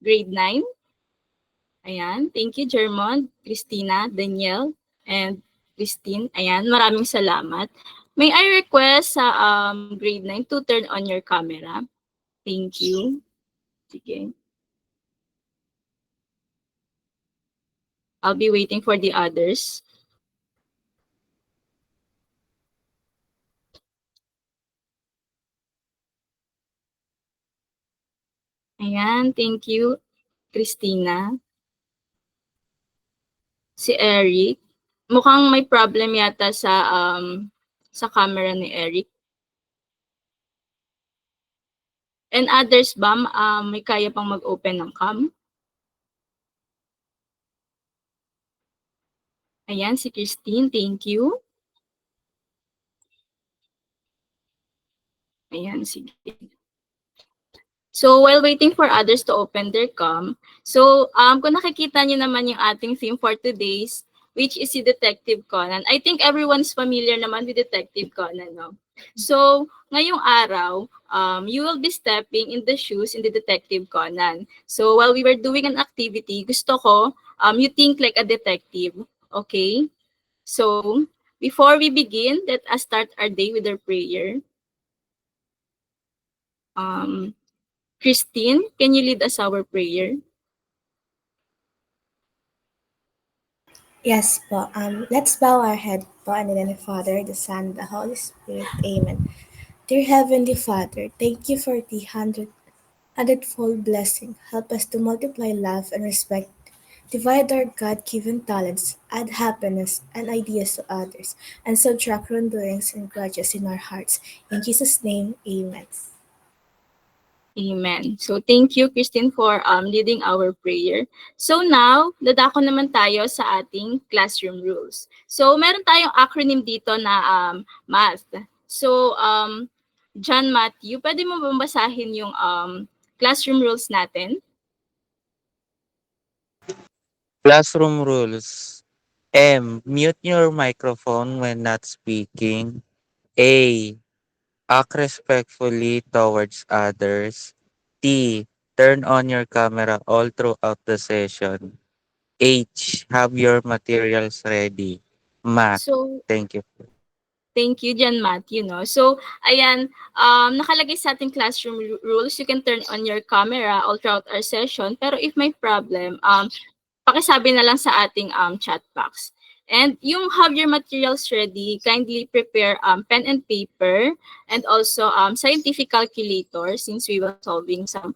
grade 9. Ayan, thank you Jermond, Christina, Daniel, and Christine. Ayan, maraming salamat. May I request sa grade 9 to turn on your camera? Thank you. Sige. I'll be waiting for the others. Ayan, thank you, Christina. Si Eric. Mukhang may problem yata sa camera ni Eric. And others ba, may kaya pang mag-open ng cam? Ayan, si Christine, thank you. Ayan, sige. So, while waiting for others to open their cam, so, kung nakikita niyo naman yung ating theme for today's, which is si Detective Conan. I think everyone's familiar naman with Detective Conan, no? So, ngayong araw, you will be stepping in the shoes in the Detective Conan. So, while we were doing an activity, gusto ko, you think like a detective, okay? So, before we begin, let us start our day with our prayer. Christine, can you lead us our prayer? Yes po. Let's bow our head po and in the name of the Father, the Son, the Holy Spirit. Amen. Dear Heavenly Father, thank you for the hundredfold blessing. Help us to multiply love and respect. Divide our God-given talents, add happiness and ideas to others, and subtract wrongdoings and grudges in our hearts. In Jesus' name, Amen. Amen. So thank you, Christine, for leading our prayer. So now, dadako naman tayo sa ating classroom rules. So meron tayong acronym dito na math. So John Matthew, pwede mo babasahin yung classroom rules natin? Classroom rules. M. Mute your microphone when not speaking. A. Act respectfully towards others. T. Turn on your camera all throughout the session. H. Have your materials ready. Math. So Thank you. thank you, John Matthew. No? So, ayan, nakalagay sa ating classroom rules. You can turn on your camera all throughout our session. Pero if may problem, pakisabi na lang sa ating chat box. And yung have your materials ready, kindly prepare pen and paper and also scientific calculator since we were solving some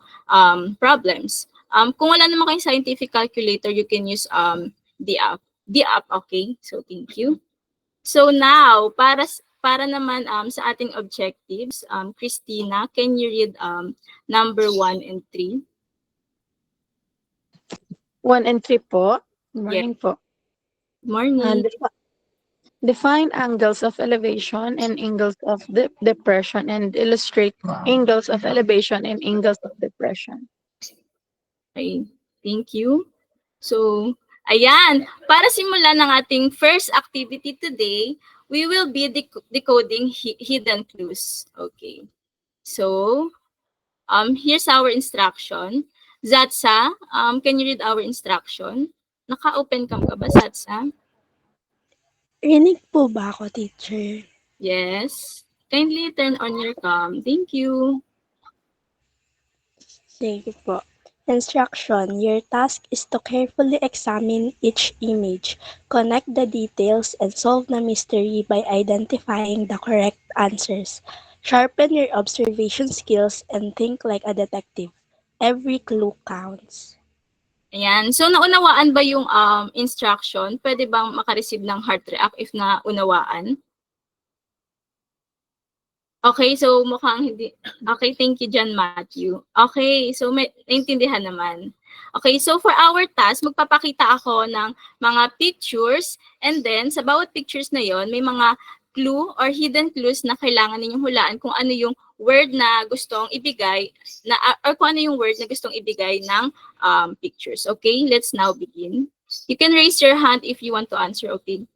problems. Kung wala naman kayong scientific calculator, you can use the app. The app, okay? So, thank you. So now, para naman sa ating objectives, Christina, can you read number 1 and 3? 1 and 3 po. Good Yes. morning po. Morning. Define angles of elevation and angles of depression and illustrate angles of elevation and angles of depression. Okay, thank you. So, ayan, para simulan ng ating first activity today, we will be decoding hidden clues. Okay. So, here's our instruction. Zatsa, can you read our instruction? Naka-open cam ka ba, Zatsa? Rinig po ba ako, teacher? Yes. Kindly turn on your cam. Thank you. Sige po. Instruction. Your task is to carefully examine each image, connect the details, and solve the mystery by identifying the correct answers. Sharpen your observation skills and think like a detective. Every clue counts. Ayan. So, naunawaan ba yung instruction? Pwede bang makareceive ng heart react if naunawaan? Okay, so mukhang hindi. Okay, thank you, John Matthew. Okay, so may naintindihan naman. Okay, so for our task, magpapakita ako ng mga pictures and then sa bawat pictures na yon may mga clue or hidden clues na kailangan ninyong hulaan kung ano yung word na gustong ibigay na or kung ano yung word na gustong ibigay ng pictures. Okay, let's now begin. You can raise your hand if you want to answer, okay?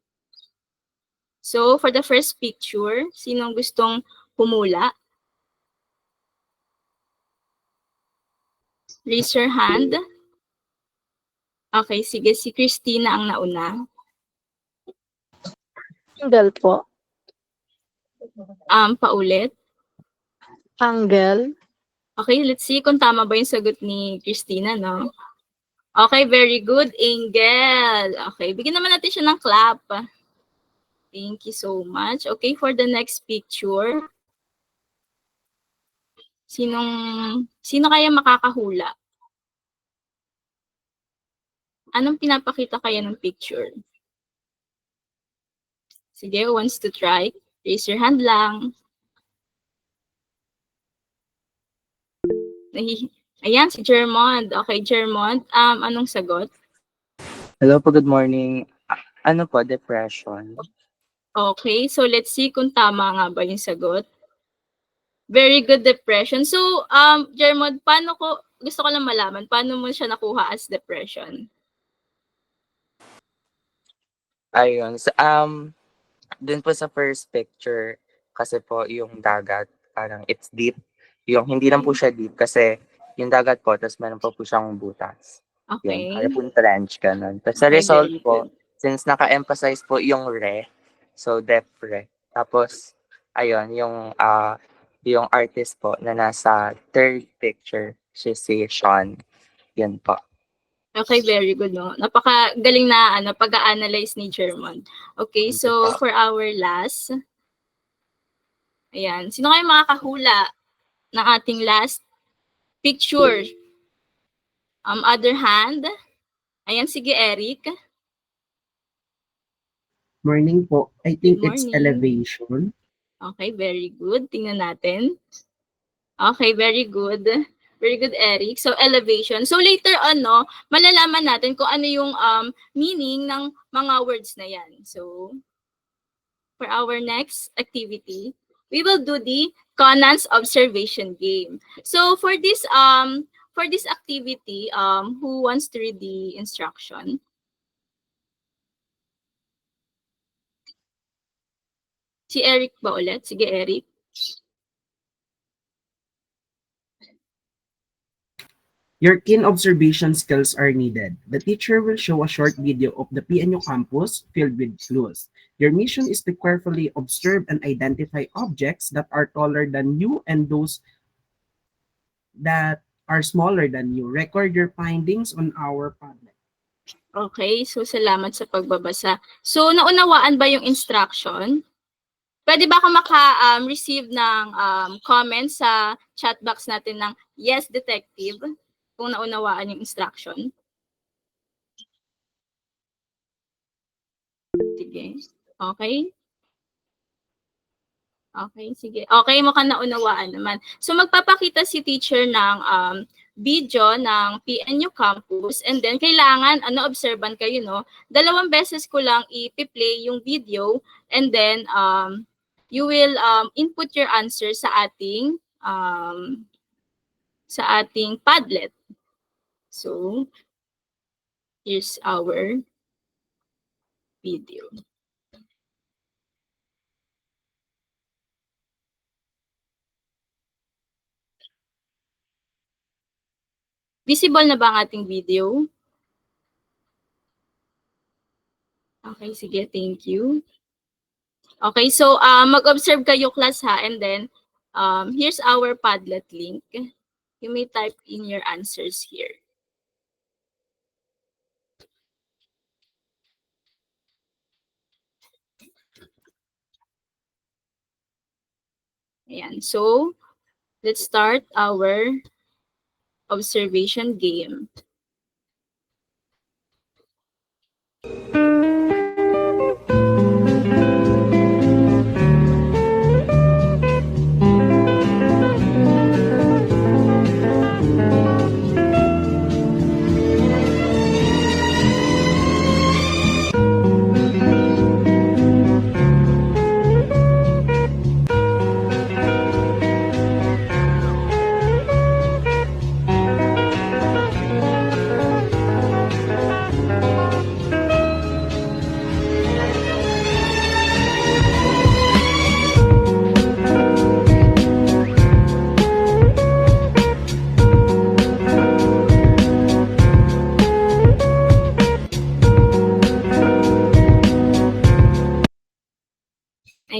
So for the first picture, sinong gustong pumula? Raise your hand. Okay, sige. Si Christina ang nauna. Angle po. Paulit. Angle. Okay, let's see kung tama ba yung sagot ni Christina, no? Okay, very good, Angel. Okay, bigyan naman natin siya ng clap. Thank you so much. Okay, for the next picture. Sino kaya makakahula? Anong pinapakita kaya ng picture? Sige, who wants to try? Raise your hand lang. Ayan, si Jermond. Okay, Jermond, anong sagot? Hello po, good morning. Ano po, depression? Okay, so let's see kung tama nga ba yung sagot. Very good, depression. So, Jermond, gusto ko lang malaman, paano mo siya nakuha as depression? Ayun. Dun po sa first picture, kasi po yung dagat, parang it's deep. Yung hindi lang po siya deep kasi yung dagat po, tapos meron po siyang butas. Okay. Yun, kaya po trench, ganun. Tapos sa Okay, result very po, good. since naka-emphasize po yung re, so depth re. Tapos, ayun, yung artist po na nasa third picture, si Sean. Yun po. Okay, very good, no? Napakagaling na pag-a-analyze ni Jermond. Okay, so for our last, ayan, sino kayo makakahula ng ating last picture? Other hand. Ayan, sige, Eric. Morning po. I think Good it's morning. elevation. Okay, very good. Tingnan natin. Okay, very good. Very good, Eric. So, elevation. So, later on, no, malalaman natin kung ano yung meaning ng mga words na yan. So, for our next activity, we will do the Conan's observation game. So, for this activity, who wants to read the instruction? Si Eric ba ulit? Sige, Eric. Your keen observation skills are needed. The teacher will show a short video of the PNU campus filled with clues. Your mission is to carefully observe and identify objects that are taller than you and those that are smaller than you. Record your findings on our Padlet. Okay, so salamat sa pagbabasa. So, naunawaan ba yung instruction? Pwede ba ako receive ng comments sa chat box natin ng yes, detective, kung naunawaan yung instruction? Sige. Okay? Okay, sige. Okay, mukhang naunawaan naman. So, magpapakita si teacher ng video ng PNU campus and then kailangan, observan kayo, no? 2 beses ko lang i-play yung video and then you will input your answer sa ating Padlet. So, here's our video. Visible na ba ang ating video? Okay, sige, thank you. Okay, so mag-observe kayo class ha, and then here's our Padlet link. You may type in your answers here. Ayan, so let's start our observation game.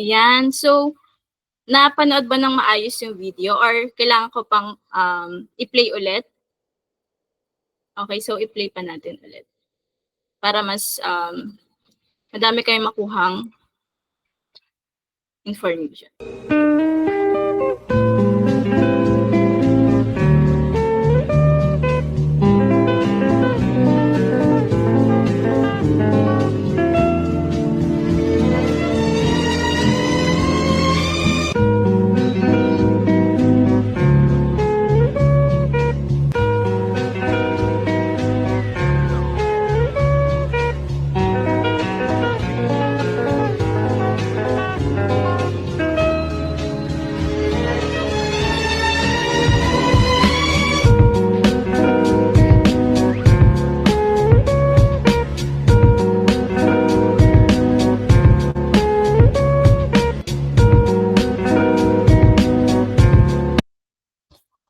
Ayan. So, napanood ba ng maayos yung video or kailangan ko pang i-play ulit? Okay, so i-play pa natin ulit. Para mas madami kayong makuhang information.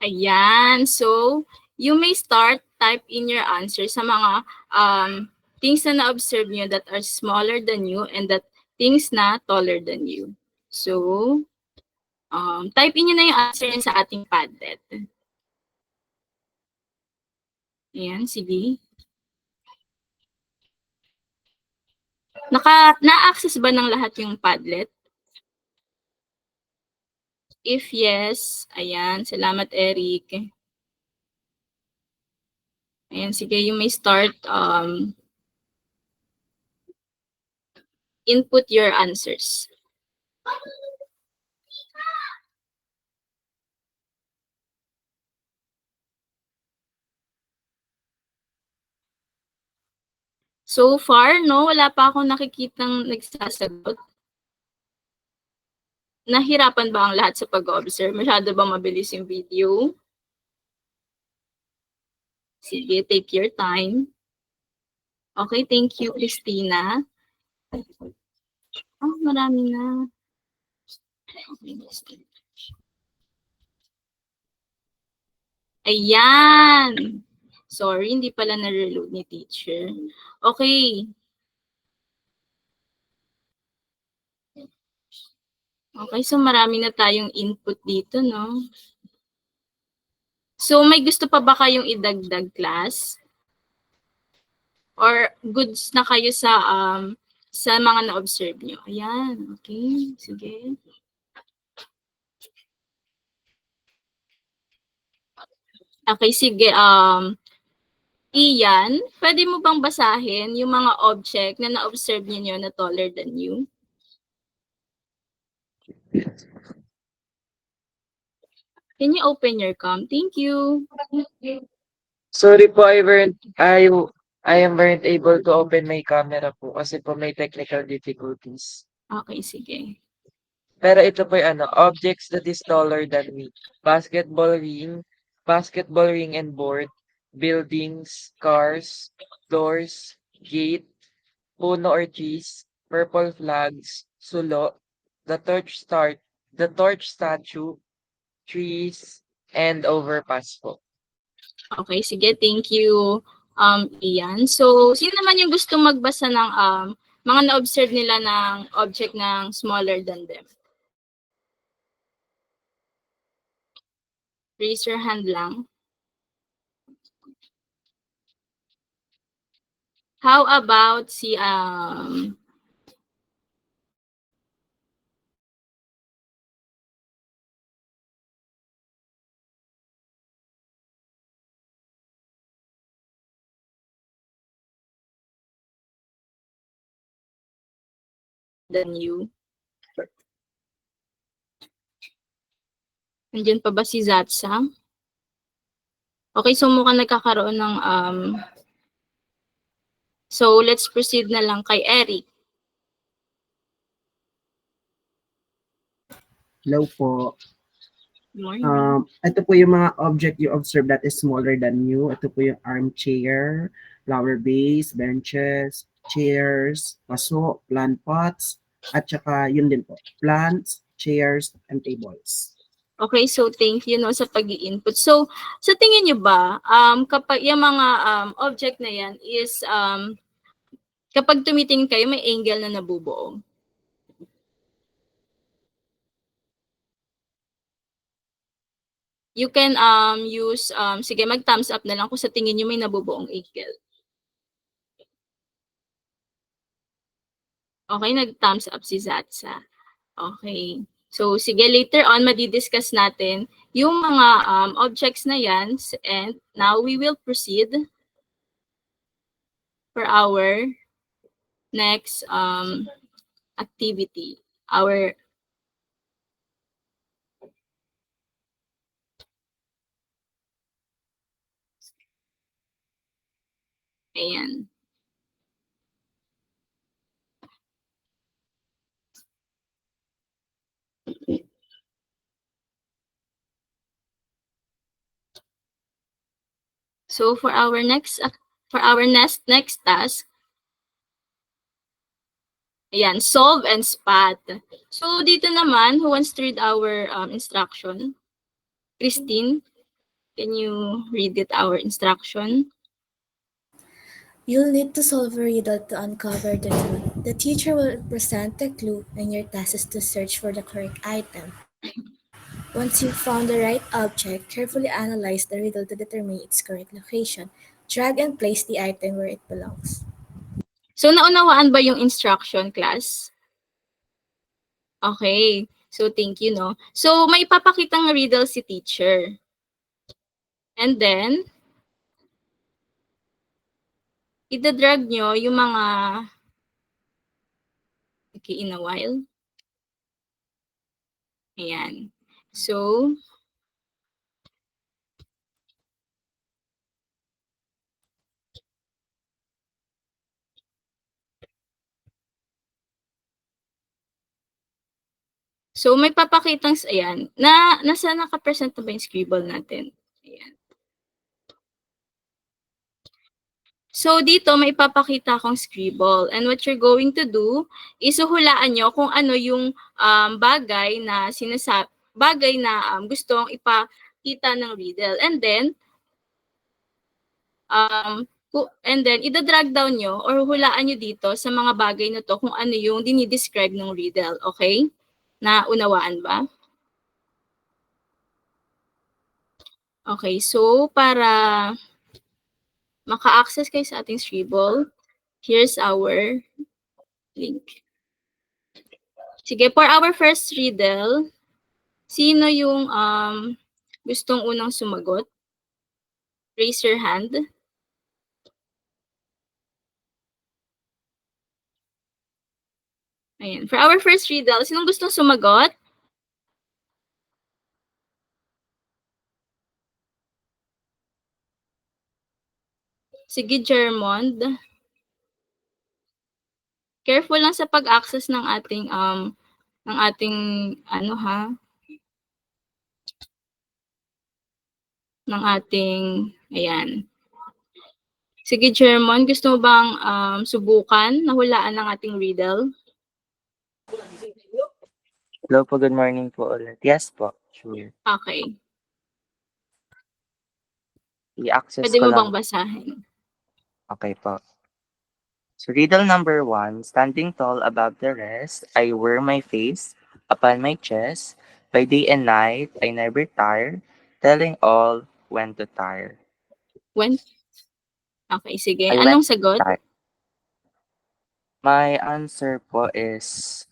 Ayan. So, you may start type in your answer sa mga things na na-observe nyo that are smaller than you and that things na taller than you. So, type in nyo na yung answer sa ating Padlet. Ayan, sige. Na-access ba ng lahat yung Padlet? If yes, ayan, salamat Eric. Ayan, sige, you may start input your answers. So far, no, wala pa akong nakikitang nagsasagot. Nahirapan ba ang lahat sa pag-observe? Masyado ba mabilis yung video? Sige, take your time. Okay, thank you, Christina. Oh, marami na. Ayan. Sorry, hindi pala na-reload ni teacher. Okay. Okay, so marami na tayong input dito, no? So, may gusto pa ba kayong idagdag, class? Or goods na kayo sa mga na-observe nyo? Ayan, okay. Sige. Okay, sige. Ian, pwede mo bang basahin yung mga object na na-observe niyo na taller than you? Can you open your cam? Thank you. Sorry po, I weren't able to open my camera po kasi po may technical difficulties. Okay, sige. Pero ito po yung objects that is taller than me. Basketball ring and board, buildings, cars, doors, gate, puno or trees, purple flags, sulo, the torch statue, trees, and overpass po. Okay, sige. Thank you, Ian. So, sino naman yung gustong magbasa ng mga na-observe nila ng object ng smaller than them? Raise your hand lang. How about si than you? Nandiyan pa ba si Zatsa? Okay, so mukhang nagkakaroon ng so let's proceed na lang kay Eric. Hello po. Good morning. Ito po yung mga object you observe that is smaller than you. Ito po yung armchair, flower vase, benches, chairs, paso, plant pots, at saka yun din po, plants, chairs, and tables. Okay, so thank you no sa pag-i-input. So, sa tingin niyo ba, kapag yung mga object na yan is, kapag tumitingin kayo, may angle na nabubuo? you can use, sige, mag-thumbs up na lang kung sa tingin nyo may nabubuong eagle. Okay, nag-thumbs up si Zatsa. Okay. So, sige, later on, madidiscuss natin yung mga objects na yan. And now, we will proceed for our next activity. Ayan. So for our next task, ayan, solve and spot. So dito naman, who wants to read our instruction? Christine, can you read it, our instruction? You'll need to solve a riddle to uncover the truth. The teacher will present a clue, and your task is to search for the correct item. Once you've found the right object, carefully analyze the riddle to determine its correct location. Drag and place the item where it belongs. So naunawaan ba yung instruction, class? Okay. So thank you, no? So may papakitang riddle si teacher. And then, ida-drag nyo yung mga, okay, in a while. Ayan. So, may papakitang, ayan, nasa naka-present na ba yung scribble natin? Ayan. So, dito may papakita akong scribble. And what you're going to do is huhulaan nyo kung ano yung bagay na gustong ipakita ng riddle. And then, ida-drag down nyo or hulaan nyo dito sa mga bagay na to kung ano yung dinidescribe ng riddle. Okay? Naunawaan ba? Okay, so para maka-access kayo sa ating Scribble, here's our link. Sige, for our first riddle, sino yung gustong unang sumagot? Raise your hand. Ayan. For our first riddle, sinong gustong sumagot? Sige, Jermond. Careful lang sa pag-access ng ating ayan. Sige, Jermond, gusto mo bang subukan na hulaan ng ating riddle? Hello po, good morning po ulit. Yes po, sure. Okay. I-access Pwede ko mo lang. bang basahin? Okay po. So riddle number 1, standing tall above the rest, I wear my face upon my chest. By day and night, I never tire, telling all when to tire. When? Okay, sige. I Anong went sagot? tire. My answer po is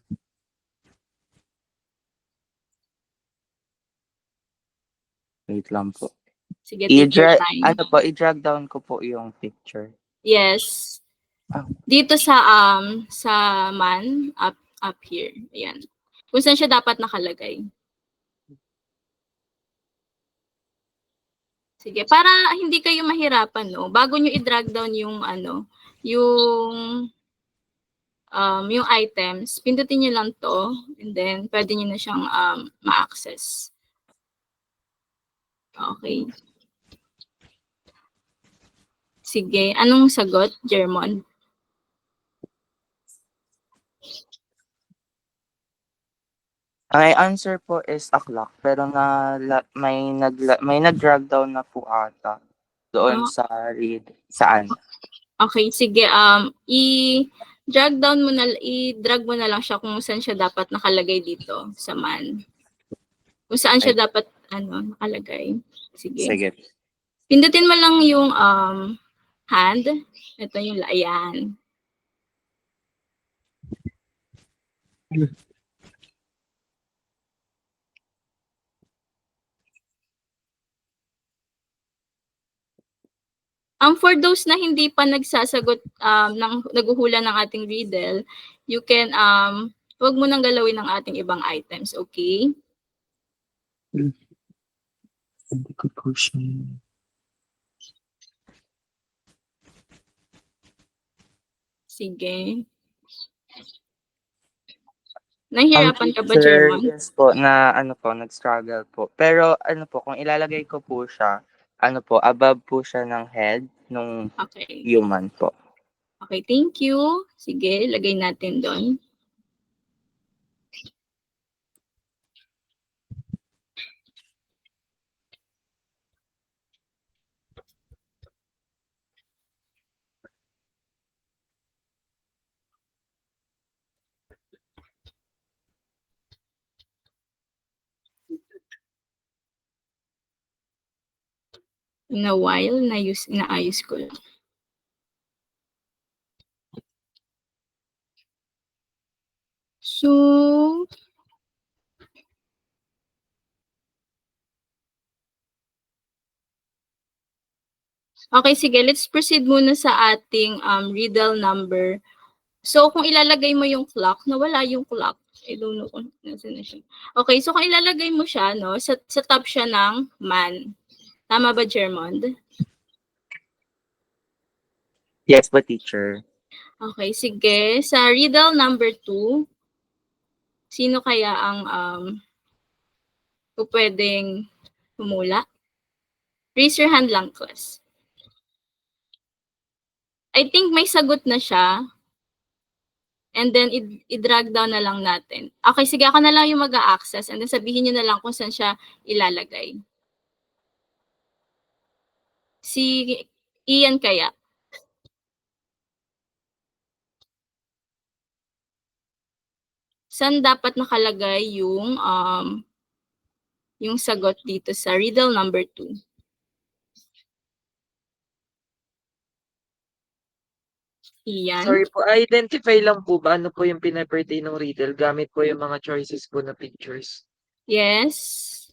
wait lang po. Sige, take your time. I-drag down ko po yung picture. Yes. Ah. Dito sa man, up here. Ayan. Kung saan siya dapat nakalagay. Sige, para hindi kayo mahirapan, no? Bago nyo i-drag down yung yung items, pindutin nyo lang to, and then pwede nyo na siyang ma-access. Okay. Sige, anong sagot, Jermon? My answer po is a clock, pero may nag-drag down na po ata doon sa read. Saan? Okay, sige. I-drag mo na lang siya kung saan siya dapat nakalagay dito sa man. Kung saan siya dapat nakalagay. Sige. Sige. Pindutin mo lang yung hand. Ito yung ayan. For those na hindi pa nagsasagot, naghuhula ng ating riddle, you can, wag mo nang galawin ng ating ibang items, okay? Hindi ko po siya. Sige. Nahihirapan ka ba, Sir, German? yes po, na nag-struggle po. Pero kung ilalagay ko po siya, above po siya ng head nung Okay. human po. Okay, thank you. Sige, lagay natin doon. In a while, inaayos ko lang. So, okay, sige, let's proceed muna sa ating riddle number. So, kung ilalagay mo yung clock, nawala yung clock. I don't know kung nasan na siya. Okay, so kung ilalagay mo siya, no, sa top siya ng man. Tama ba, Germond? Yes po, teacher. Okay, sige. Sa riddle number 2, sino kaya ang pwedeng humula? Raise your hand lang, class. I think may sagot na siya. And then, i-drag down na lang natin. Okay, sige, ako na lang yung mag-a-access. And then, sabihin nyo na lang kung saan siya ilalagay. Si Ian kaya? Saan dapat nakalagay yung sagot dito sa riddle number 2? Ian? Sorry po, identify lang po ba ano po yung pinapertain ng riddle gamit po yung mga choices po na pictures. Yes.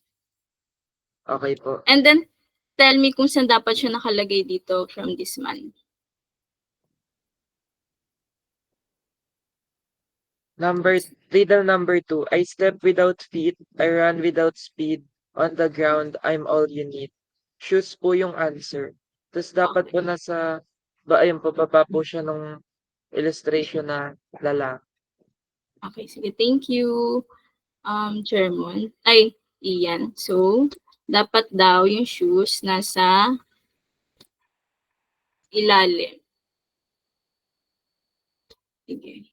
Okay po. And then, tell me kung saan dapat siya nakalagay dito from this man. Riddle number 2. I step without feet, I run without speed. On the ground, I'm all you need. Shoes po yung answer. Tapos dapat po ayun po, baba po siya nung illustration na lalaki. Okay, sige. Thank you, German. Ay, Ian. So, dapat daw yung shoes nasa ilalim. Sige.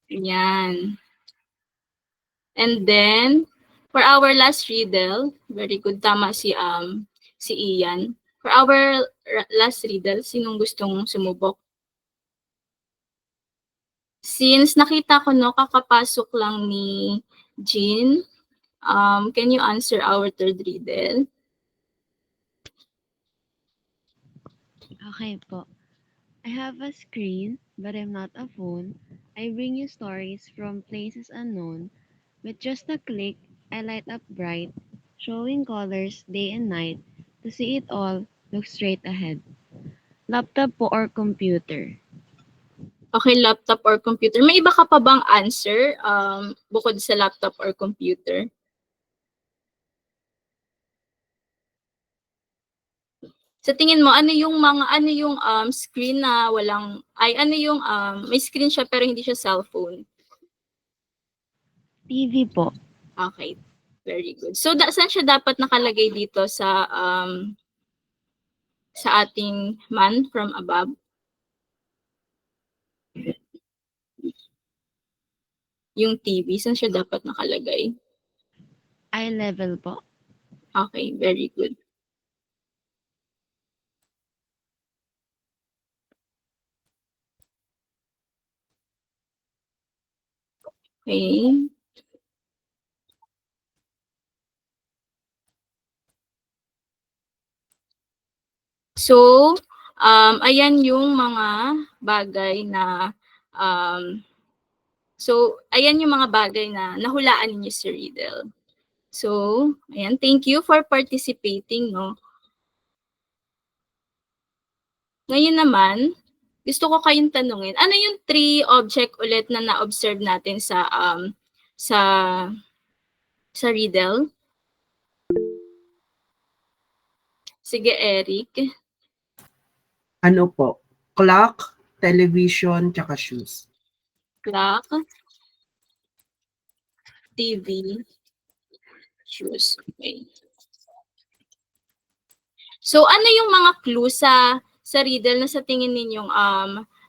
Yan. And then, for our last riddle, very good, tama si Ian. For our last riddle, sinong gustong sumubok? Since nakita ko, no, kakapasok lang ni Jean, can you answer our third riddle? Okay po. I have a screen, but I'm not a phone. I bring you stories from places unknown. With just a click, I light up bright, showing colors day and night. To see it all, look straight ahead. Laptop po or computer? Okay, laptop or computer. May iba ka pa bang answer bukod sa laptop or computer? Sa tingin mo, ano yung screen na may screen siya pero hindi siya cellphone? TV po. Okay, very good. So, saan siya dapat nakalagay dito sa ating man from above? Yung TV, saan siya dapat nakalagay? Eye level po. Okay, very good. Okay. So, ayan yung mga bagay na ayan yung mga bagay na nahulaan ninyo si Riddle. So, ayan, thank you for participating, no? Ngayon naman, gusto ko kayong tanungin, ano yung 3 object ulit na na-observe natin sa sa riddle? Sige, Eric. Ano po? Clock, television, tsaka shoes. Clock, TV, shoes. Okay. So ano yung mga clue sa riddle na sa tingin ninyong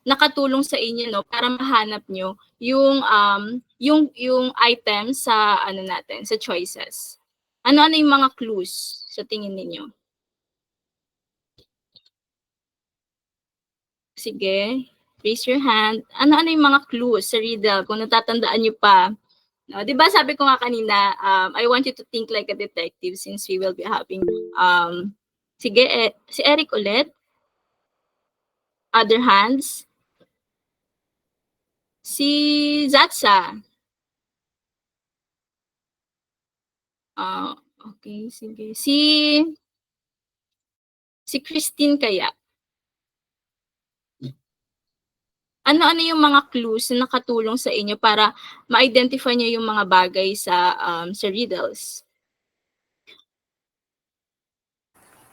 nakatulong sa inyo, no, para mahanap nyo yung item sa ano natin, sa choices. Ano-ano yung mga clues sa tingin ninyo? Sige, raise your hand. Ano-ano yung mga clues sa riddle kung natatandaan nyo pa? No, 'di ba sabi ko nga kanina, I want you to think like a detective since we will be having sige, si Eric ulit. Other hands. Si Zatsa. Okay, sige. Si Christine kaya. Ano-ano yung mga clues na nakatulong sa inyo para ma-identify niyo yung mga bagay sa riddles?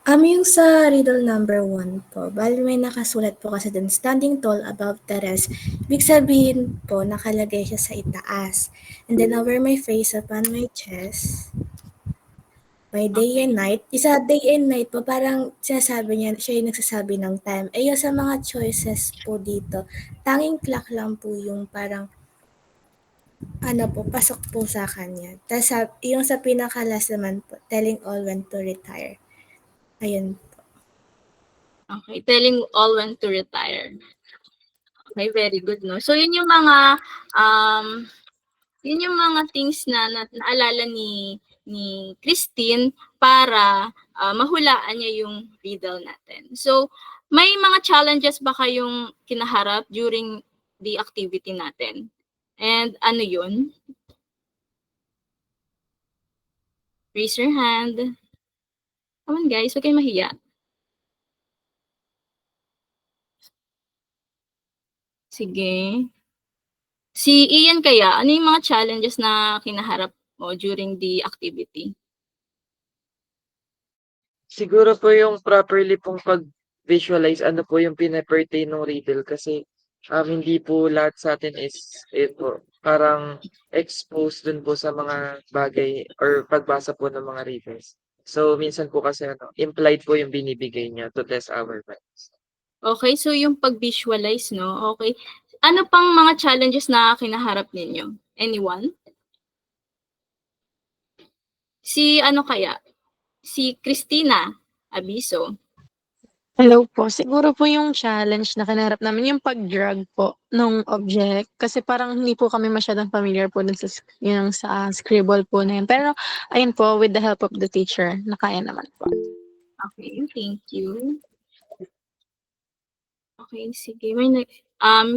Yung sa riddle number 1 po, bali may nakasulat po kasi dun, standing tall above the rest. Ibig sabihin po, nakalagay siya sa itaas. And then over my face, upon my chest, by day and night. Isa day and night po, parang sinasabi niya, siya yung nagsasabi ng time. Eh, yung sa mga choices po dito, tanging clock lang po yung parang ano po, pasok po sa kanya. Tapos yung sa pinaka-last naman po, telling all when to retire. Ayun. Okay, telling all when to retire. Okay, very good, no? So um yun yung mga things na naalala ni Christine para mahulaan niya yung riddle natin. So, may mga challenges ba kayong kinaharap during the activity natin? And ano yun? Raise your hand. Come on guys, huwag kayong mahiya. Sige. Si Ian kaya, ano yung mga challenges na kinaharap mo during the activity? Siguro po yung properly pong pag-visualize ano po yung pina-pertain ng riddle kasi hindi po lahat sa atin is ito, parang exposed dun po sa mga bagay or pagbasa po ng mga riddles. So, minsan po kasi implied po yung binibigay niya to test our minds. Okay, so yung pag-visualize, no? Okay. Ano pang mga challenges na kinaharap ninyo? Anyone? Si ano kaya? Si Christina Abiso. Hello po. Siguro po yung challenge na kinaharap namin yung pag-drag po nung object kasi parang hindi po kami masyadong familiar po dun yung sa scribble po na yun. Pero ayun po, with the help of the teacher, nakaya naman po. Okay, thank you. Okay, sige.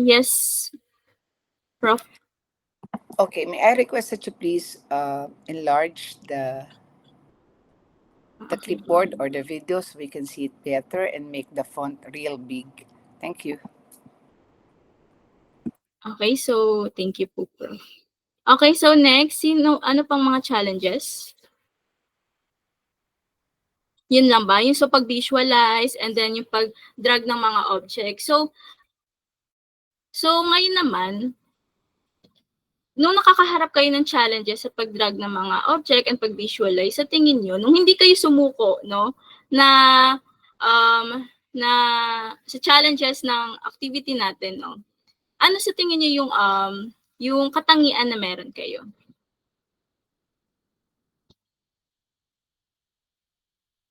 Yes, Prof. Okay, may I request that you please enlarge the clipboard or the video so we can see it better and make the font real big. Thank you. Okay, so thank you po, Prof. Okay, so next, ano pang mga challenges? Yun lang ba? Yung so pag-visualize and then yung pag-drag ng mga objects. So ngayon naman, nung nakakaharap kayo ng challenges sa pag-drag ng mga object and pag-visualize, sa tingin nyo, nung hindi kayo sumuko, no, na, na sa challenges ng activity natin, no, ano sa tingin nyo yung katangian na meron kayo?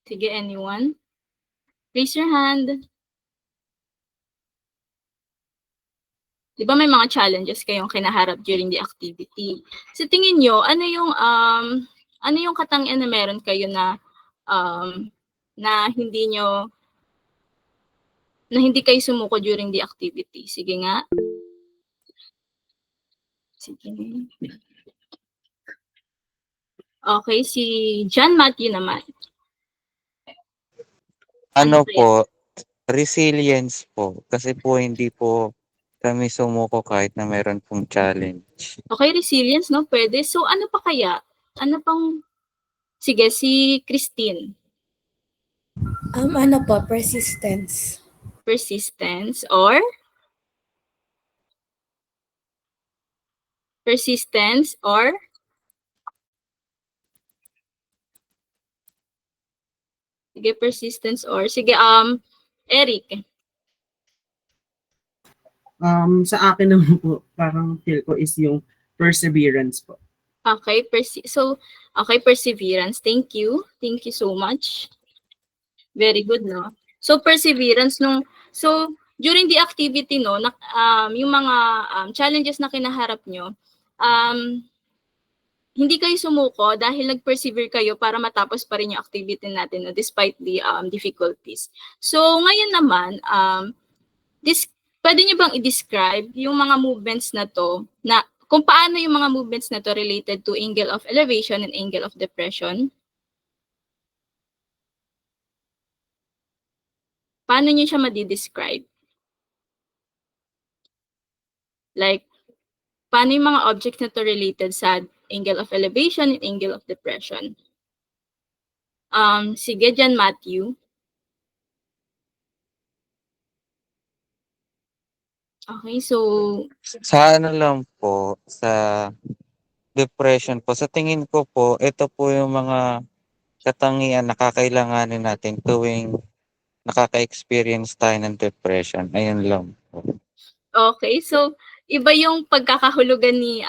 Sige, anyone? Raise your hand. Di ba may mga challenges kayong kinaharap during the activity? Sa tingin nyo, ano yung katangian na meron kayo na na hindi kayo sumuko during the activity? Sige nga. Sige. Okay, si John Matthew naman. Ano kaya? po, resilience po. Kasi po hindi po kami sumuko kahit na meron pong challenge. Okay, resilience, no? Pwede. So, ano pa kaya? Ano pang... Sige, si Christine. Ano po, persistence. Persistence or? Persistence or? Sige, persistence or? Sige, Eric. Sa akin naman po, parang feel ko is yung perseverance po. Okay, perseverance. Thank you. Thank you so much. Very good, no? So, perseverance so, during the activity, no, yung mga challenges na kinaharap nyo, hindi kayo sumuko dahil nag-persevere kayo para matapos pa rin yung activity natin, no, despite the difficulties. So, ngayon naman, pwede nyo bang i-describe yung mga movements na to, na kung paano yung mga movements na to related to angle of elevation and angle of depression? Paano nyo siya madi-describe? Like, paano yung mga objects na to related sa angle of elevation and angle of depression? Sige, John Matthew. Okay, so... Sa ano lang po, sa depression po, sa tingin ko po, ito po yung mga katangian na kakailanganin natin tuwing nakaka-experience tayo ng depression. Ayun lang po. Okay, so iba yung pagkakahulugan ni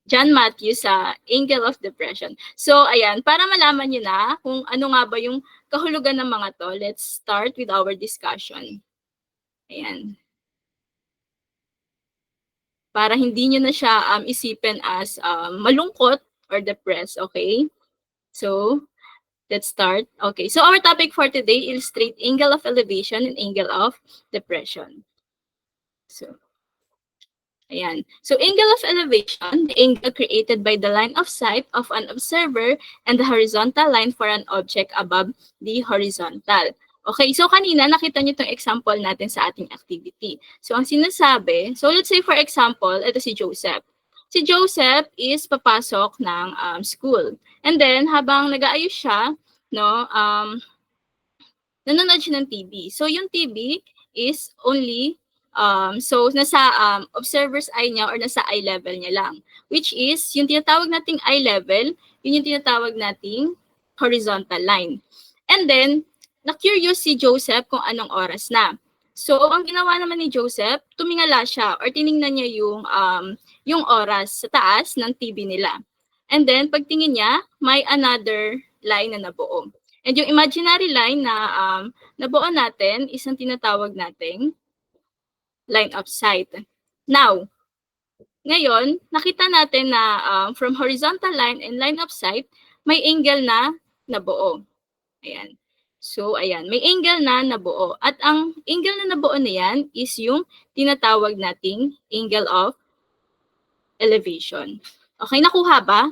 John Matthew sa angle of depression. So ayan, para malaman niyo na kung ano nga ba yung kahulugan ng mga to, let's start with our discussion. Ayan. Para hindi niyo na siya isipin as malungkot or depressed, okay? So, let's start. Okay, so our topic for today is illustrate angle of elevation and angle of depression. So, ayan. So, angle of elevation, the angle created by the line of sight of an observer and the horizontal line for an object above the horizontal. Okay, so kanina nakita niyo itong example natin sa ating activity. So, ang sinasabi, so let's say for example, ito si Joseph. Si Joseph is papasok ng school. And then, habang nag-aayos siya, no, nanonood siya ng TV. So, yung TV is only, so, nasa observer's eye niya or nasa eye level niya lang. Which is, yung tinatawag nating eye level, yun yung tinatawag nating horizontal line. And then, na-curious si Joseph kung anong oras na. So, ang ginawa naman ni Joseph, tumingala siya or tiningnan niya yung oras sa taas ng TV nila. And then, pagtingin niya, may another line na nabuo. And yung imaginary line na nabuo natin, isang tinatawag nating line of sight. Now, ngayon, nakita natin na from horizontal line and line of sight, may angle na nabuo. Ayan. So, ayan, may angle na nabuo. At ang angle na nabuo na yan is yung tinatawag nating angle of elevation. Okay, nakuha ba?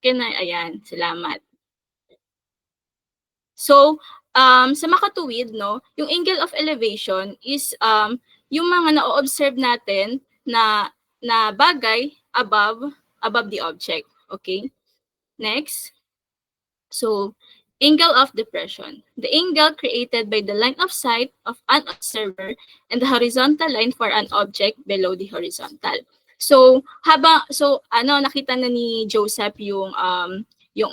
Ayan, salamat. So, sa makatuwid, no, yung angle of elevation is yung mga na-observe natin na bagay above the object. Okay? Next. So, angle of depression. The angle created by the line of sight of an observer and the horizontal line for an object below the horizontal. So, nakita na ni Joseph yung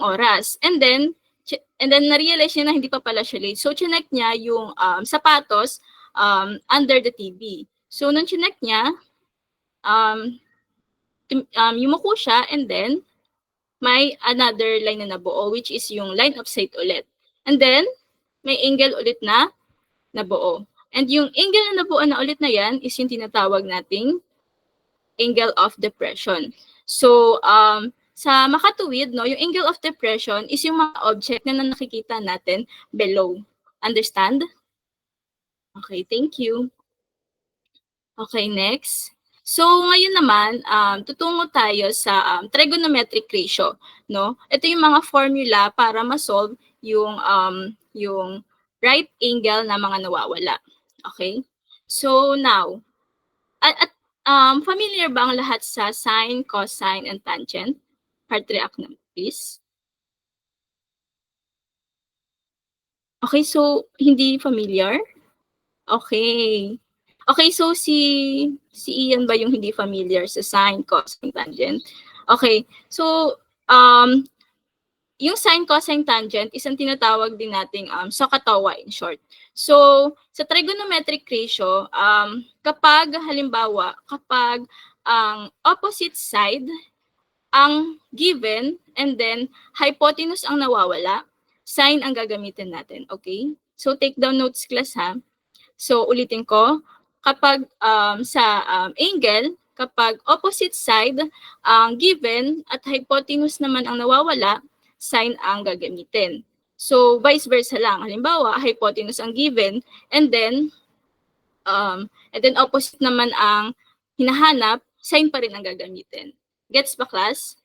oras. And then na-realize niya na hindi pa pala siya late. So, chinek niya yung sapatos under the TV. So, nung chinek niya, yumuko siya and then may another line na nabuo which is yung line of sight ulit. And then, may angle ulit na nabuo. And yung angle na nabuo na ulit na yan is yung tinatawag nating angle of depression. So, sa makatuwid, no, yung angle of depression is yung mga object na nakikita natin below. Understand? Okay, thank you. Okay, next. So, ngayon naman, tutungo tayo sa trigonometric ratio, no? Ito yung mga formula para ma-solve yung right angle na mga nawawala. Okay? So, now, familiar ba ang lahat sa sine, cosine, and tangent? Heart react na, please. Okay, so, hindi familiar? Okay. Okay, so si Ian ba yung hindi familiar sa sine, cosine, tangent? Okay, so yung sine, cosine, tangent is ang tinatawag din nating SOHCAHTOA in short. So, sa trigonometric ratio, kapag halimbawa, kapag ang opposite side ang given and then hypotenuse ang nawawala, sine ang gagamitin natin, okay? So, take down notes class ha. So, ulitin ko, kapag sa angle, kapag opposite side ang given at hypotenuse naman ang nawawala, sine ang gagamitin. So, vice versa lang. Halimbawa, hypotenuse ang given and then opposite naman ang hinahanap, sine pa rin ang gagamitin. Gets ba, class?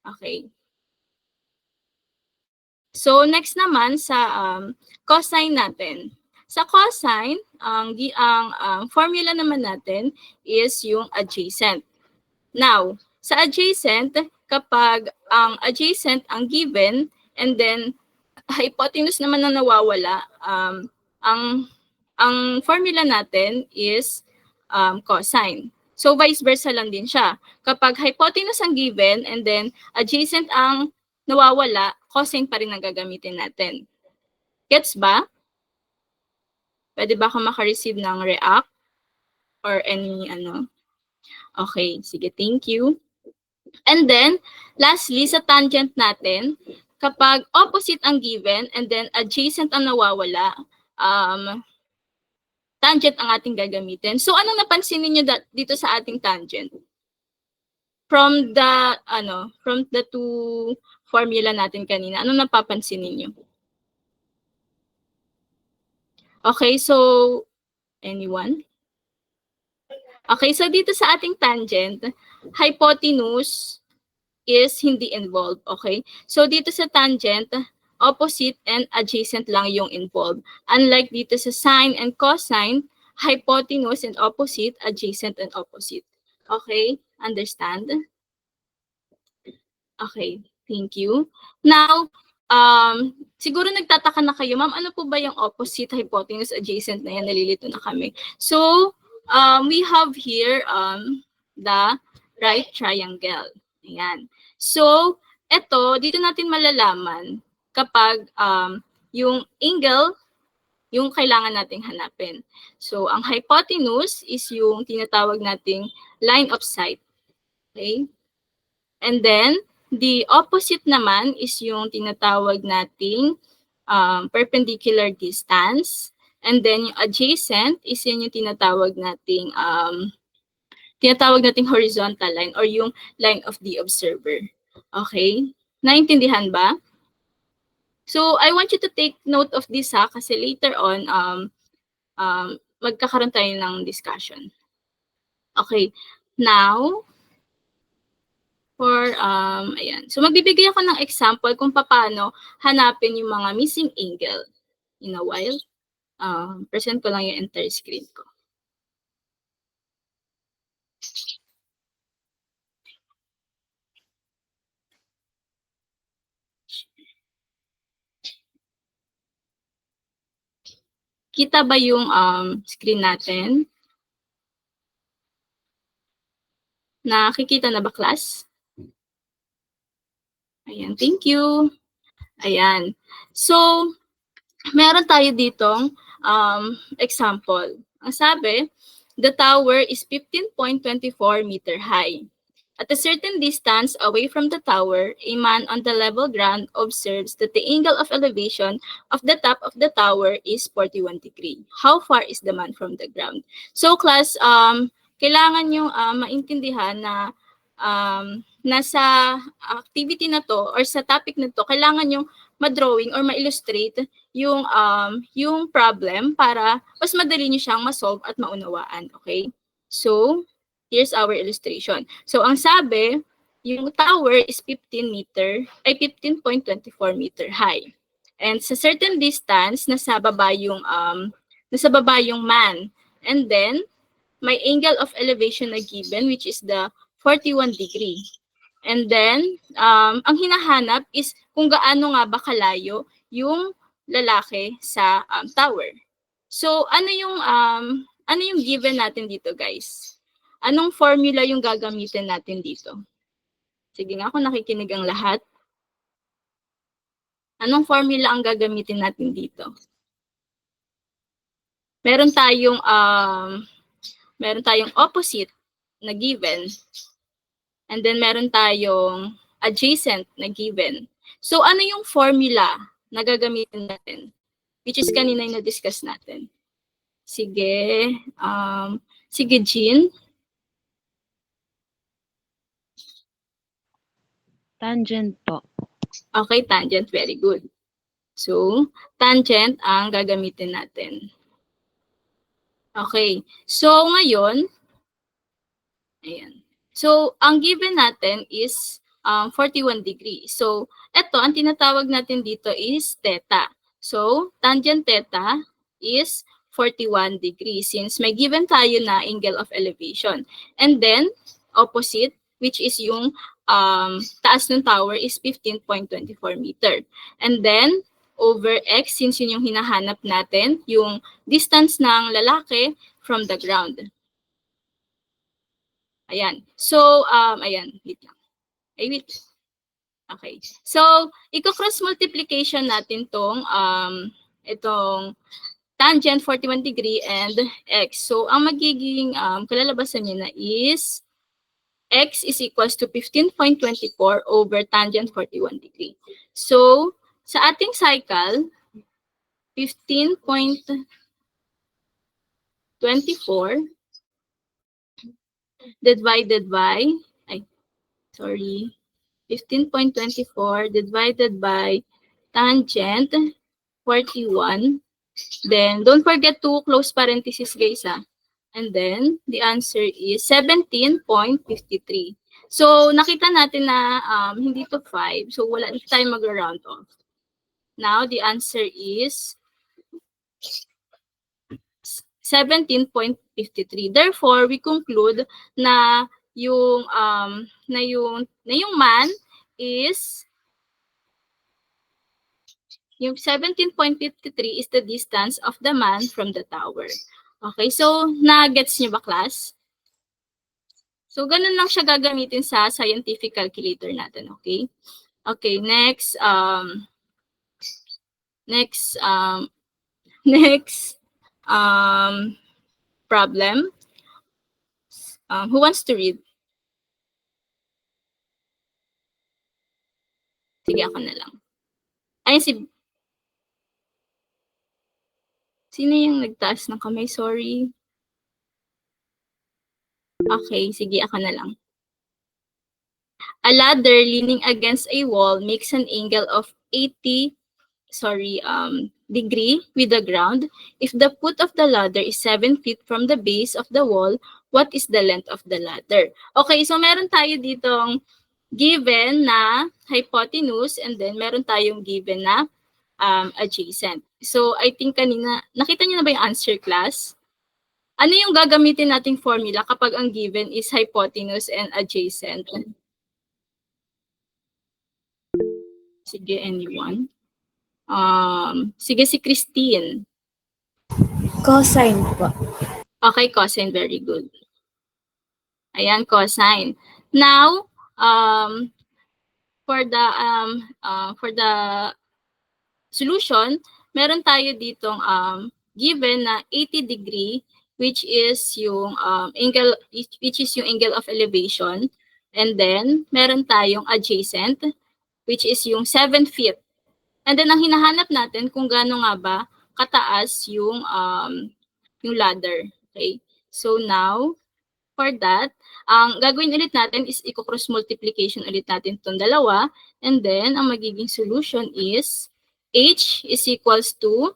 Okay. So, next naman sa cosine natin. Sa cosine, ang formula naman natin is yung adjacent. Now, sa adjacent, kapag ang adjacent ang given and then hypotenuse naman na nawawala, ang formula natin is cosine. So, vice versa lang din siya. Kapag hypotenuse ang given and then adjacent ang nawawala, cosine pa rin ang gagamitin natin. Gets ba? Pwede ba ako makareceive ng react or any ano? Okay, sige, thank you. And then, lastly, sa tangent natin, kapag opposite ang given and then adjacent ang nawawala, tangent ang ating gagamitin. So, anong napansin niyo dito sa ating tangent? From the two formula natin kanina, anong napapansin niyo? Okay, so, anyone? Okay, so dito sa ating tangent, hypotenuse is hindi involved, okay? So dito sa tangent, opposite and adjacent lang yung involved. Unlike dito sa sine and cosine, hypotenuse and opposite, adjacent and opposite. Okay, understand? Okay, thank you. Now, siguro nagtataka na kayo, ma'am, ano po ba yung opposite, hypotenuse, adjacent na yan? Nalilito na kami. So, we have here the right triangle. Ayan. So, dito natin malalaman kapag yung angle, yung kailangan nating hanapin. So, ang hypotenuse is yung tinatawag nating line of sight. Okay? And then, the opposite naman is yung tinatawag nating perpendicular distance. And then yung adjacent is yun yung tinatawag nating horizontal line or yung line of the observer. Okay? Naintindihan ba? So I want you to take note of this ha, kasi later on magkakaroon tayo ng discussion. Okay. Now, ayan. So, magbibigay ako ng example kung paano hanapin yung mga missing angle in a while. Present ko lang yung entire screen ko. Kita ba yung screen natin? Nakikita na ba, class? Ayan, thank you. Ayan. So, meron tayo ditong example. Ang sabi, the tower is 15.24 meter high. At a certain distance away from the tower, a man on the level ground observes that the angle of elevation of the top of the tower is 41 degree. How far is the man from the ground? So class, kailangan yung maintindihan na nasa activity na to or sa topic na to, kailangan yung ma-drawing or ma-illustrate yung problem para mas madali nyo siyang ma-solve at maunawaan. Okay? So, here's our illustration. So, ang sabi, yung tower is 15.24 meter high. And sa certain distance, nasa baba yung man. And then, may angle of elevation na given, which is the 41 degree. And then, ang hinahanap is kung gaano nga ba kalayo yung lalaki sa tower. So, ano yung given natin dito, guys? Anong formula yung gagamitin natin dito? Sige nga, kung nakikinig ang lahat. Anong formula ang gagamitin natin dito? Meron tayong opposite na given. And then meron tayong adjacent na given. So ano yung formula na gagamitin natin? Which is kanina yung na-discuss natin. Sige, sige Jean. Tangent po. Okay, tangent. Very good. So, tangent ang gagamitin natin. Okay. So, ngayon, ayan. So, ang given natin is 41 degrees. So, eto, ang tinatawag natin dito is theta. So, tangent theta is 41 degrees since may given tayo na angle of elevation. And then, opposite, which is yung taas ng tower is 15.24 meter. And then, over x, since yun yung hinahanap natin, yung distance ng lalaki from the ground. Ayan. So, ayan. Wait lang. Ay, wait. Okay. So, i-cross multiplication natin itong tangent 41 degree and x. So, ang magiging kalalabasan niya na is x is equals to 15.24 over tangent 41 degree. So, sa ating cycle, 15.24 divided by, 15.24 divided by tangent 41. Then, don't forget to close parenthesis, guys, And then, the answer is 17.53. So, nakita natin na hindi to 5. So, wala tayo mag-round off. Now, the answer is 17.53. Therefore, we conclude na yung man is yung 17.53 is the distance of the man from the tower. Okay, so na-gets niyo ba, class? So ganun lang siya gagamitin sa scientific calculator natin, okay? Okay, next problem. Who wants to read? Sige, ako na lang. Ay, sino yung nagtaas ng kamay? Sorry. Okay, sige, ako na lang. A ladder leaning against a wall makes an angle of 80 degree with the ground. If the foot of the ladder is 7 feet from the base of the wall, what is the length of the ladder? Okay, so meron tayo ditong given na hypotenuse and then meron tayong given na adjacent. So, I think kanina, nakita niyo na ba yung answer, class? Ano yung gagamitin nating formula kapag ang given is hypotenuse and adjacent? Sige, anyone? Sige, si Christine. Cosine po. Okay, cosine. Very good. Ayan, cosine. Now, for the solution, meron tayo ditong given na 80 degree which is yung angle of elevation. And then, meron tayong adjacent, which is yung 7 feet. And then, ang hinahanap natin kung gaano nga ba kataas yung ladder. Okay? So now, for that, ang gagawin ulit natin is i-cross multiplication ulit natin itong dalawa. And then, ang magiging solution is h is equals to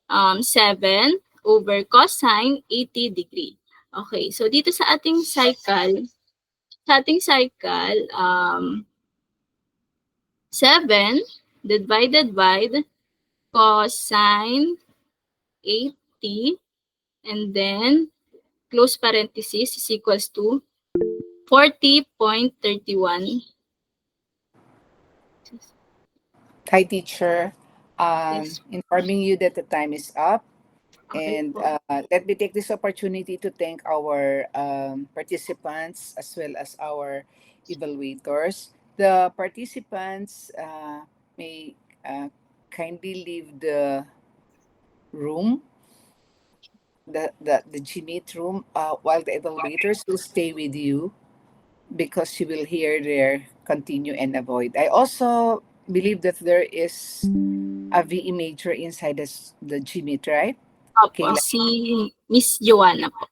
7 over cosine 80 degree. Okay, so dito sa ating cycle, 7 divided by cosine 80 and then close parenthesis is equals to 40.31. Hi, teacher. Yes. Informing you that the time is up. Okay And po. let me take this opportunity to thank our participants as well as our evaluators. The participants may kindly leave the room, the Gmeet room, while the evaluators will stay with you because you will hear their continue and avoid. I also believe that there is a VE major inside the Gmeet, right? Opo, Kayla. si Miss Joanna po.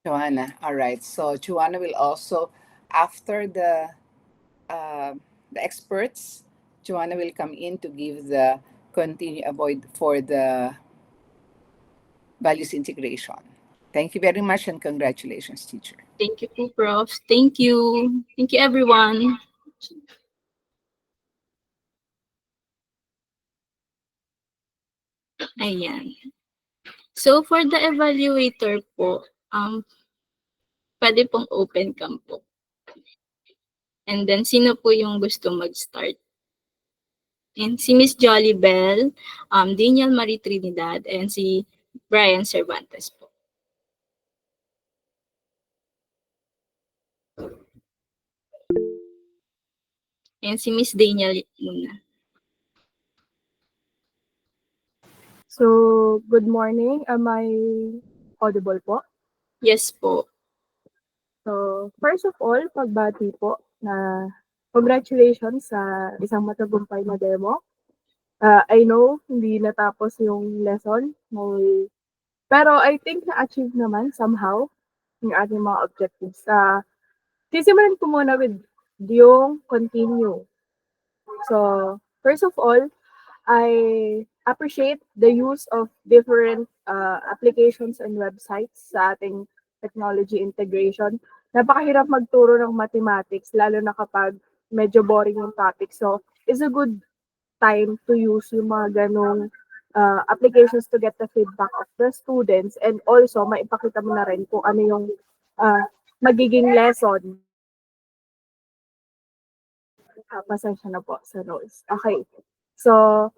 Joanna, all right. So Joanna will also, after the experts, Joanna will come in to give the continue avoid for the values integration. Thank you very much and congratulations, teacher. Thank you po, Prof. Thank you. Thank you, everyone. Ayan. So, for the evaluator po, pwede pong open cam po. And then, sino po yung gusto mag-start? And si Miss Jollibel, Daniel Marie Trinidad, and si Brian Cervantes po. And si Miss Daniel muna. So, good morning. Am I audible po? Yes po. So, first of all, pagbati po na congratulations sa isang matagumpay na demo. I know hindi natapos yung lesson, pero I think na-achieve naman somehow yung ating mga objectives. Sisimulan ko muna with yung continue. So, first of all, I appreciate the use of different applications and websites sa ating technology integration. Napakahirap magturo ng mathematics, lalo na kapag medyo boring yung topic. So, it's a good time to use yung mga ganong applications to get the feedback of the students and also maipakita mo na rin kung ano yung magiging lesson. Pasensya na po sa noise. Okay. So,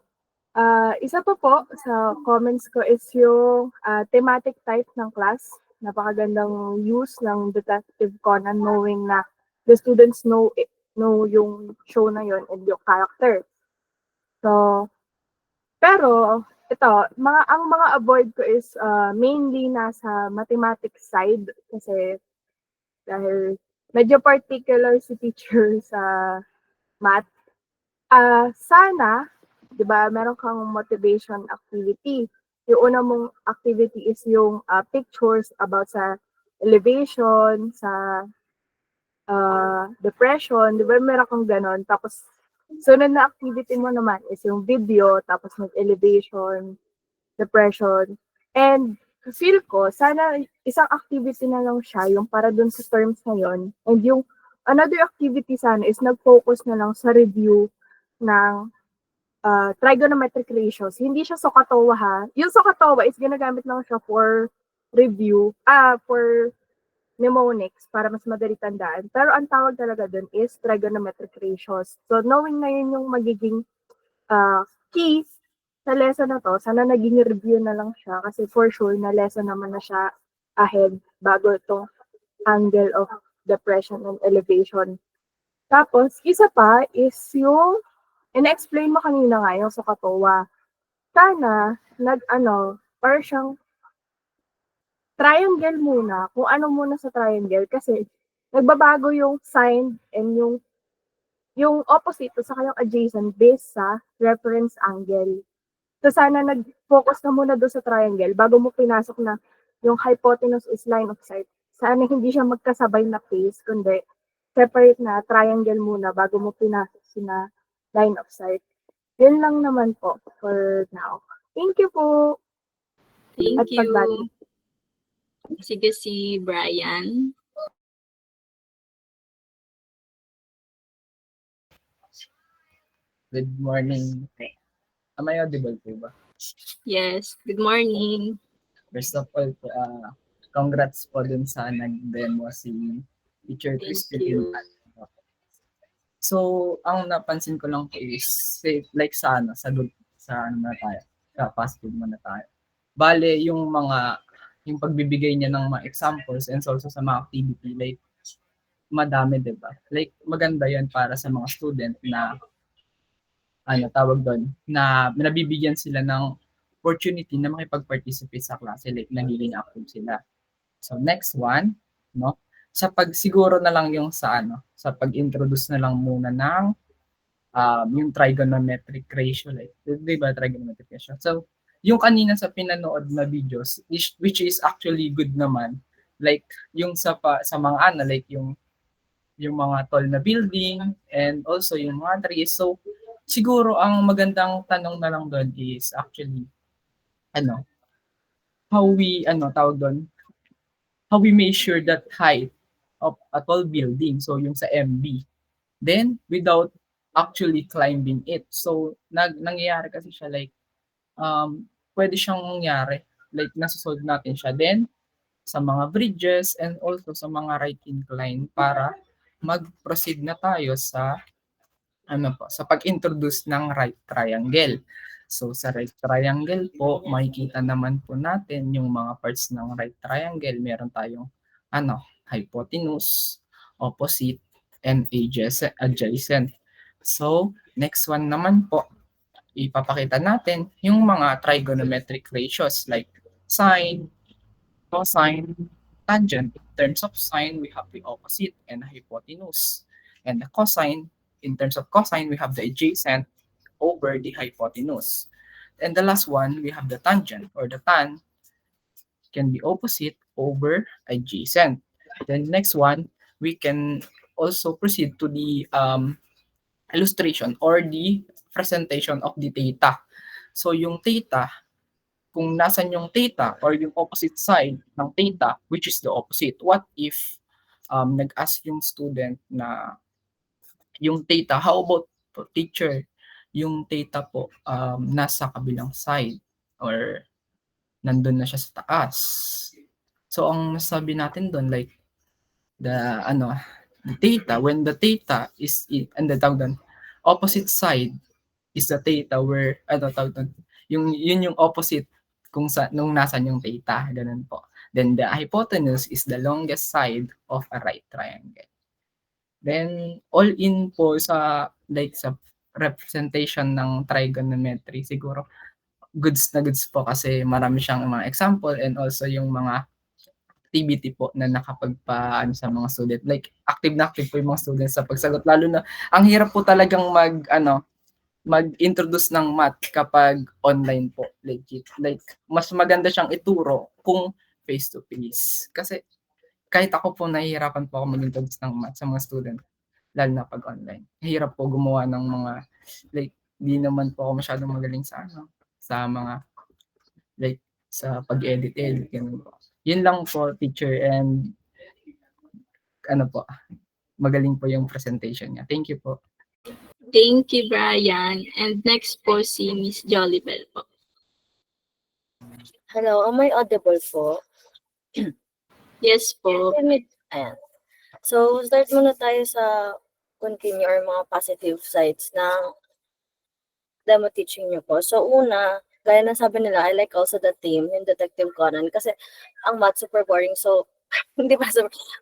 isa pa po sa comments ko is yung thematic type ng class. Napakagandang use ng Detective Conan knowing na the students know yung show na yon and yung character. So, pero ito, ang mga avoid ko is mainly nasa mathematics side kasi dahil medyo particular si teacher sa math. Sana, di ba, meron kang motivation activity. Yung una mong activity is yung pictures about sa elevation, sa depression, di ba, meron kang ganon. Tapos, sunod na activity mo naman is yung video, tapos mag-elevation, depression. And feel ko, sana isang activity na lang siya, yung para dun sa terms na yun. And yung another activity sana is nag-focus na lang sa review ng trigonometric ratios. Hindi siya SOHCAHTOA ha. Yung SOHCAHTOA is ginagamit lang siya for review, for mnemonics para mas madali tandaan. Pero ang tawag talaga dun is trigonometric ratios. So knowing na yun yung magiging key sa lesson na to, sana naging review na lang siya kasi for sure na lesson naman na siya ahead bago itong angle of depression and elevation. Tapos, isa pa is yung in-explain mo kanina nga yung SOHCAHTOA. Sana, parang siyang triangle muna, kung ano muna sa triangle, kasi nagbabago yung sign and yung opposite sa kayong adjacent based sa reference angle. So sana nag-focus ka muna doon sa triangle bago mo pinasok na yung hypotenuse is line of sight. Sana hindi siya magkasabay na face, kundi separate na triangle muna bago mo pinasok sina line of sight. Yun lang naman po for now. Thank you po. Thank At pagbati. you. Sige si Brian. Good morning. Am I audible po ba? Yes, good morning. First of all, congrats po dun sa nag-demo si Teacher Thank Christine. you. So, ang napansin ko lang po is, like sa ano na tayo, sa fast food muna tayo. Bale, yung pagbibigay niya ng mga examples and also sa mga activity, like, madami, diba? Like, maganda yan para sa mga student na tawag doon, na nabibigyan sila ng opportunity na makipag-participate sa klase, like nagiging active sila. So next one, no? Siguro na lang yung sa pag-introduce na lang muna ng yung trigonometric ratio, like, di ba trigonometric ratio? So yung kanina sa pinanood na videos, which is actually good naman, like yung sa mga like yung mga tall na building and also yung mga trees. So siguro ang magandang tanong na lang doon is actually how we how we measure that height of a tall building, so yung sa MB, then without actually climbing it. So nangyayari kasi siya like pwede siyang mangyari like nasa-solve natin siya then sa mga bridges and also sa mga right incline para mag-proceed na tayo sa sa pag-introduce ng right triangle. So sa right triangle po, makikita naman po natin yung mga parts ng right triangle. Meron tayong hypotenuse, opposite, and adjacent. So next one naman po, ipapakita natin yung mga trigonometric ratios like sine, cosine, tangent. In terms of sine, we have the opposite and hypotenuse. And the cosine, in terms of cosine, we have the adjacent over the hypotenuse. And the last one, we have the tangent, or the tan can be opposite over adjacent. Then next one, we can also proceed to the illustration or the presentation of the theta. So yung theta, kung nasan yung theta or yung opposite side ng theta, which is the opposite. What if nag-ask yung student na yung theta, how about teacher, yung theta po nasa kabilang side or nandun na siya sa taas. So ang nasabi natin doon like the theta, when the theta is and the opposite side is the theta where yun yung opposite kung nung nasan yung theta, ganun po. Then the hypotenuse is the longest side of a right triangle. Then all in po sa representation ng trigonometry, siguro goods po kasi marami siyang mga example and also yung mga activity po na nakapagpa sa mga student. Like active na active po yung mga students sa pagsagot, lalo na ang hirap po talagang mag-introduce ng math kapag online po, legit. Like mas maganda siyang ituro kung face to face. Kasi kahit ako po nahihirapan po ako mag-introduce ng math sa mga student, lalo na pag online. Hirap po gumawa ng mga like di naman po ako masyadong magaling sa mga like sa pag-edit ganun po. Yun lang po, teacher, and magaling po yung presentation niya. Thank you po. Thank you, Brian. And next po si Miss Jollibel po. Hello, am I audible po? Yes po. Ayan. So, start muna tayo sa continue or mga positive sides ng demo teaching niyo po. So, una, gaya ng sabi nila, I like also the theme, yung Detective Conan, kasi ang math super boring. So, hindi ba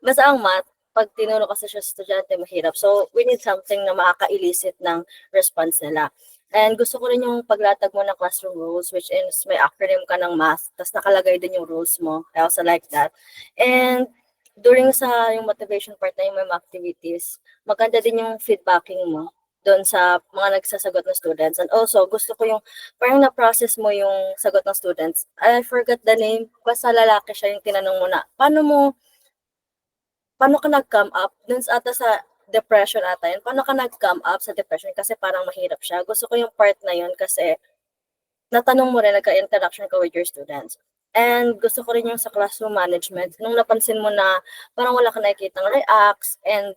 basta ang math, pag tinuro kasi siya sa estudyante, mahirap. So, we need something na makaka-elicit ng response nila. And gusto ko rin yung paglatag mo ng classroom rules, which is may acronym ka ng math, tapos nakalagay din yung rules mo. I also like that. And during sa yung motivation part na yung may mga activities, maganda din yung feedbacking mo doon sa mga nagsasagot na students. And also, gusto ko yung parang na-process mo yung sagot ng students. I forgot the name, basta lalaki siya yung tinanong mo na, paano ka nag-come up? Dun sa ata sa depression ata yun, paano ka nag-come up sa depression? Kasi parang mahirap siya. Gusto ko yung part na yun kasi natanong mo rin, nagka-interaction ka with your students. And gusto ko rin yung sa classroom management, nung napansin mo na parang wala ka nakikitang reacts and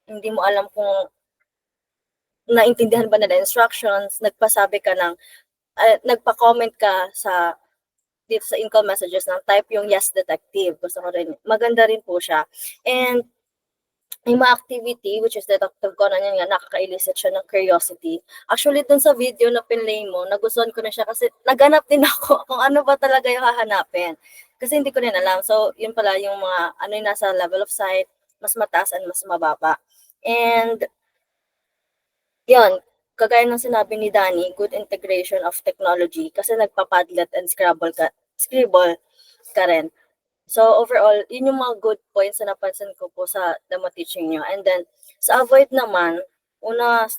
hindi mo alam kung naintindihan ba nila instructions, nagpasabi ka ng, nagpa-comment ka sa dito sa in-call messages ng type yung yes detective. Gusto ko rin, maganda rin po siya. And yung mga activity, which is Detective Conan, yun nga, nakaka-elicit siya ng curiosity. Actually, dun sa video na pinlay mo, nagustuhan ko na siya kasi naganap din ako kung ano ba talaga yung hahanapin. Kasi hindi ko rin alam. So, yun pala yung mga, ano yung nasa level of sight, mas mataas and mas mababa. And, yun, kagaya ng sinabi ni Danny, good integration of technology kasi nagpa-Padlet and scribble ka rin. So overall, yun yung mga good points na napansin ko po sa demo teaching nyo. And then, sa avoid naman, muna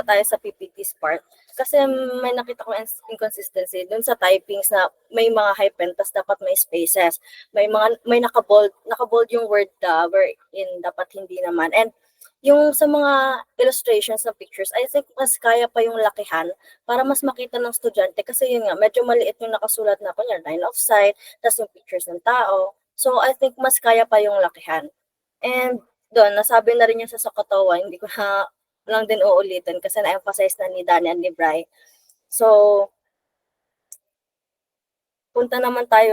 tayo sa PPT's part. Kasi may nakita ko inconsistency dun sa typings na may mga hyphen, tas dapat may spaces. May nakabold yung word wherein dapat hindi naman. And yung sa mga illustrations ng pictures, I think mas kaya pa yung lakihan para mas makita ng estudyante kasi yun nga, medyo maliit yung nakasulat na kunya line of sight, tas yung pictures ng tao. So I think mas kaya pa yung lakihan. And doon, nasabi na rin yung sa Sokotowa, hindi ko na lang din uulitin kasi na-emphasize na ni Danny and ni Bri. So, punta naman tayo